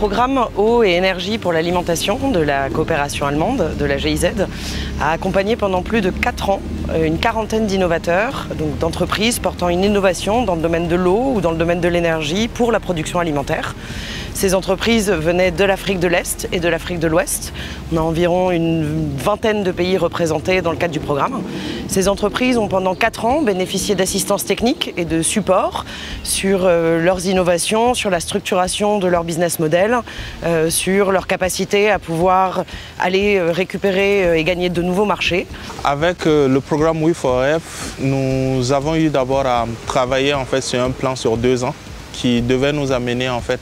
programme Eau et Énergie pour l'alimentation de la coopération allemande, de la GIZ, a accompagné pendant plus de 4 ans une quarantaine d'innovateurs, donc d'entreprises portant une innovation dans le domaine de l'eau ou dans le domaine de l'énergie pour la production alimentaire. Ces entreprises venaient de l'Afrique de l'Est et de l'Afrique de l'Ouest. On a environ une vingtaine de pays représentés dans le cadre du programme. Ces entreprises ont pendant 4 ans bénéficié d'assistance technique et de support sur leurs innovations, sur la structuration de leur business model, sur leur capacité à pouvoir aller récupérer et gagner de nouveaux marchés. Avec le programme We4F, nous avons eu d'abord à travailler en fait, sur un plan sur 2 ans qui devait nous amener en fait,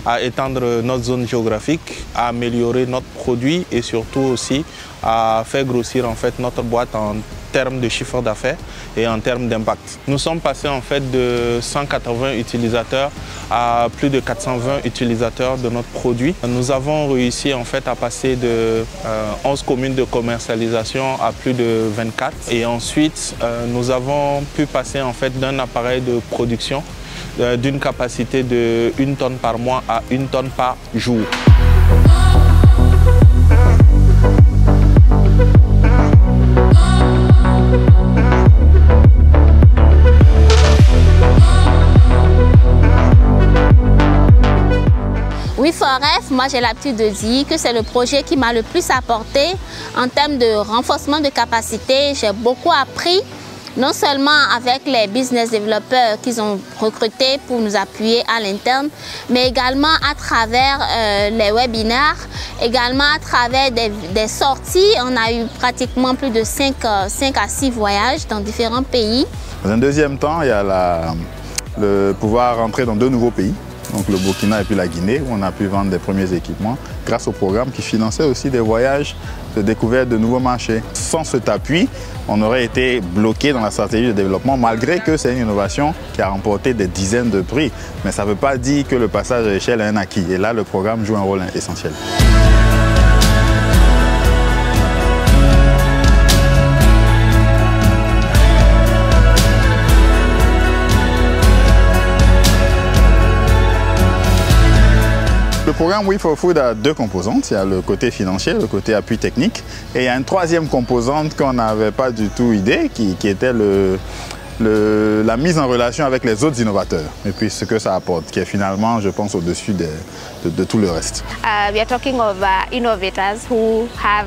à étendre notre zone géographique, à améliorer notre produit et surtout aussi à faire grossir en fait, notre boîte en termes de chiffre d'affaires et en termes d'impact. Nous sommes passés en fait de 180 utilisateurs à plus de 420 utilisateurs de notre produit. Nous avons réussi en fait à passer de 11 communes de commercialisation à plus de 24 et ensuite nous avons pu passer en fait d'un appareil de production d'une capacité de 1 tonne par mois à 1 tonne par jour. We4F, moi j'ai l'habitude de dire que c'est le projet qui m'a le plus apporté en termes de renforcement de capacité. J'ai beaucoup appris, non seulement avec les business développeurs qu'ils ont recrutés pour nous appuyer à l'interne, mais également à travers les webinaires, également à travers des sorties. On a eu pratiquement plus de 5 à 6 voyages dans différents pays. Dans un deuxième temps, il y a le pouvoir rentrer dans 2 nouveaux pays. Donc le Burkina et puis la Guinée, où on a pu vendre des premiers équipements grâce au programme qui finançait aussi des voyages de découverte de nouveaux marchés. Sans cet appui, on aurait été bloqué dans la stratégie de développement, malgré que c'est une innovation qui a remporté des dizaines de prix. Mais ça ne veut pas dire que le passage à l'échelle est un acquis. Et là, le programme joue un rôle essentiel. Le programme We4Food a 2 composantes. Il y a le côté financier, le côté appui technique. Et il y a une 3e composante qu'on n'avait pas du tout idée, qui était la mise en relation avec les autres innovateurs. Et puis ce que ça apporte, qui est finalement, je pense, au-dessus de tout le reste. We are talking of innovators who have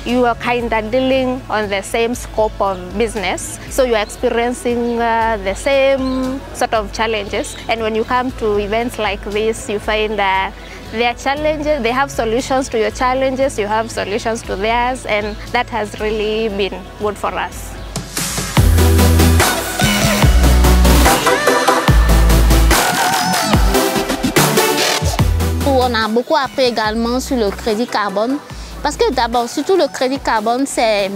you are kind of dealing on the same scope of business, so you are experiencing the same sort of challenges, and when you come to events like this, you find that their challenges, they have solutions to your challenges, you have solutions to theirs, and that has really been good for us. On a beaucoup appris également sur le crédit carbone. Parce que d'abord, surtout le crédit carbone, c'est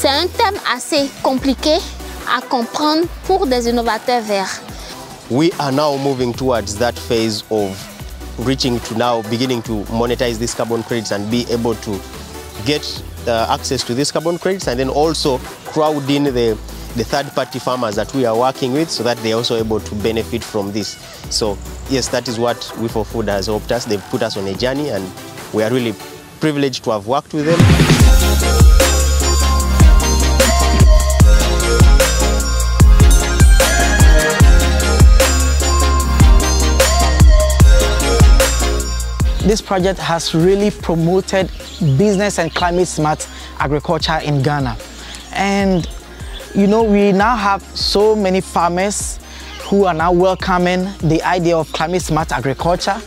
un thème assez compliqué à comprendre pour des innovateurs verts. We are now moving towards that phase of reaching to now beginning to monetize these carbon credits and be able to get access to these carbon credits, and then also crowd in the third-party farmers that we are working with so that they are also able to benefit from this. So yes, that is what We4Food has helped us. They've put us on a journey and we are really privileged to have worked with them. This project has really promoted business and climate smart agriculture in Ghana. And you know, we now have so many farmers who are now welcoming the idea of climate smart agriculture,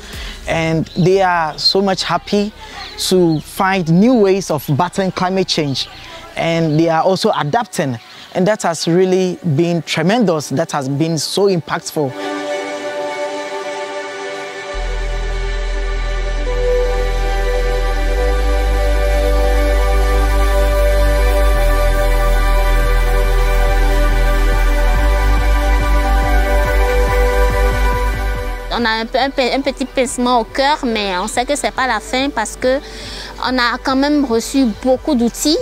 and they are so much happy to find new ways of battling climate change, and they are also adapting, and that has really been tremendous. That has been so impactful. On a un petit pincement au cœur, mais on sait que ce n'est pas la fin parce qu'on a quand même reçu beaucoup d'outils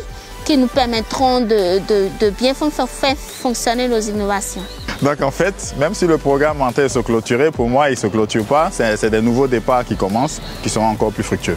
qui nous permettront de bien faire fonctionner nos innovations. Donc en fait, même si le programme est en train de se clôturer, pour moi, il ne se clôture pas. C'est des nouveaux départs qui commencent, qui seront encore plus fructueux.